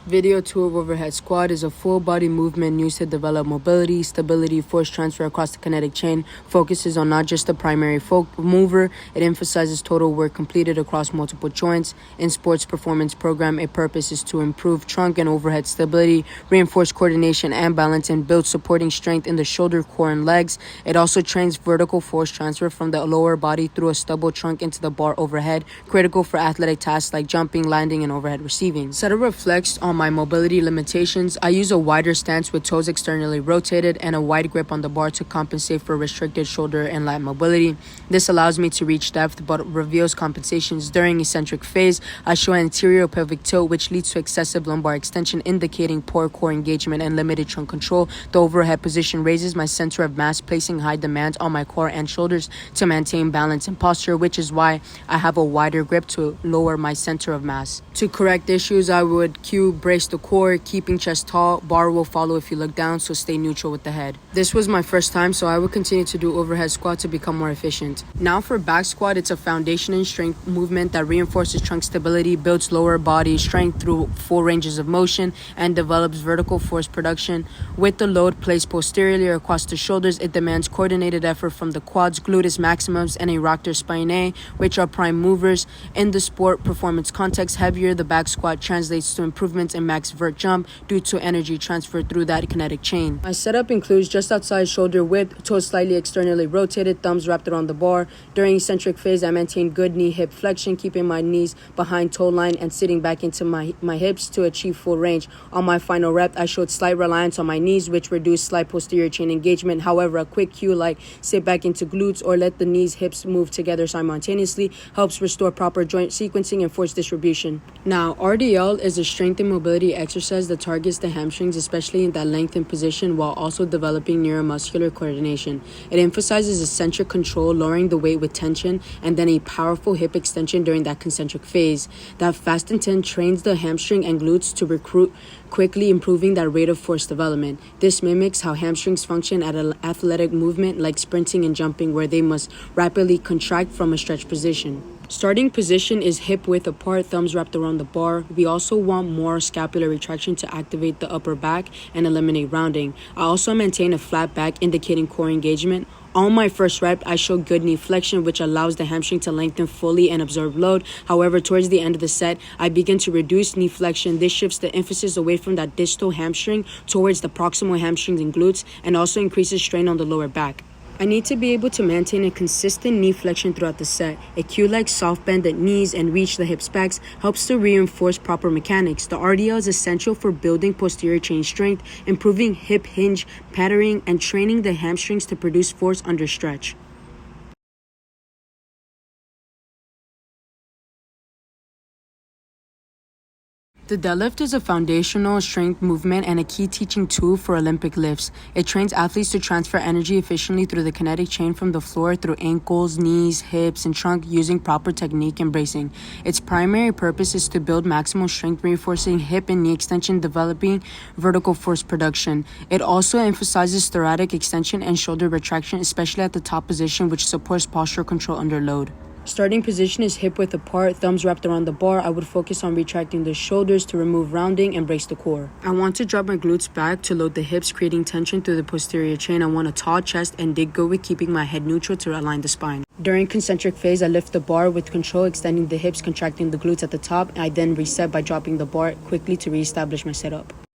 Video 2 of overhead squat is a full body movement used to develop mobility, stability, force transfer across the kinetic chain. Focuses on not just the primary mover, it emphasizes total work completed across multiple joints. In sports performance program, its purpose is to improve trunk and overhead stability, reinforce coordination and balance, and build supporting strength in the shoulder, core, and legs. It also trains vertical force transfer from the lower body through a stubble trunk into the bar overhead, critical for athletic tasks like jumping, landing, and overhead receiving. Set a reflex on my mobility limitations. I use a wider stance with toes externally rotated and a wide grip on the bar to compensate for restricted shoulder and lat mobility. This allows me to reach depth but reveals compensations during eccentric phase. I show anterior pelvic tilt, which leads to excessive lumbar extension, indicating poor core engagement and limited trunk control. The overhead position raises my center of mass, placing high demands on my core and shoulders to maintain balance and posture, which is why I have a wider grip to lower my center of mass. To correct issues, I would cue brace the core, keeping chest tall. Bar will follow if you look down, so stay neutral with the head. This was my first time, so I will continue to do overhead squat to become more efficient. Now for back squat, it's a foundation and strength movement that reinforces trunk stability, builds lower body strength through full ranges of motion, and develops vertical force production. With the load placed posteriorly across the shoulders, it demands coordinated effort from the quads, gluteus maximus, and erector spinae, which are prime movers. In the sport performance context, heavier the back squat translates to improvements in max vert jump due to energy transfer through that kinetic chain. My setup includes just outside shoulder width, toes slightly externally rotated, thumbs wrapped around the bar. During eccentric phase, I maintain good knee hip flexion, keeping my knees behind toe line and sitting back into my hips to achieve full range. On my final rep, I showed slight reliance on my knees, which reduced slight posterior chain engagement. However, a quick cue like sit back into glutes or let the knees hips move together simultaneously helps restore proper joint sequencing and force distribution. Now, RDL is a strength and mobility exercise that targets the hamstrings, especially in that lengthened position, while also developing neuromuscular coordination. It emphasizes eccentric control, lowering the weight with tension, and then a powerful hip extension during that concentric phase. That fast intent trains the hamstring and glutes to recruit quickly, improving that rate of force development. This mimics how hamstrings function at an athletic movement like sprinting and jumping, where they must rapidly contract from a stretch position. Starting position is hip width apart, thumbs wrapped around the bar. We also want more scapular retraction to activate the upper back and eliminate rounding. I also maintain a flat back, indicating core engagement. On my first rep, I show good knee flexion, which allows the hamstring to lengthen fully and absorb load. However, towards the end of the set, I begin to reduce knee flexion. This shifts the emphasis away from that distal hamstring towards the proximal hamstrings and glutes, and also increases strain on the lower back. I need to be able to maintain a consistent knee flexion throughout the set. A cue like soft bend at knees and reach the hips backs helps to reinforce proper mechanics. The RDL is essential for building posterior chain strength, improving hip hinge patterning, and training the hamstrings to produce force under stretch. The deadlift is a foundational strength movement and a key teaching tool for Olympic lifts. It trains athletes to transfer energy efficiently through the kinetic chain from the floor through ankles, knees, hips, and trunk using proper technique and bracing. Its primary purpose is to build maximal strength, reinforcing hip and knee extension, developing vertical force production. It also emphasizes thoracic extension and shoulder retraction, especially at the top position, which supports posture control under load. Starting position is hip width apart, thumbs wrapped around the bar. I would focus on retracting the shoulders to remove rounding and brace the core. I want to drop my glutes back to load the hips, creating tension through the posterior chain. I want a tall chest and dig good with keeping my head neutral to align the spine. During concentric phase, I lift the bar with control, extending the hips, contracting the glutes at the top. I then reset by dropping the bar quickly to reestablish my setup.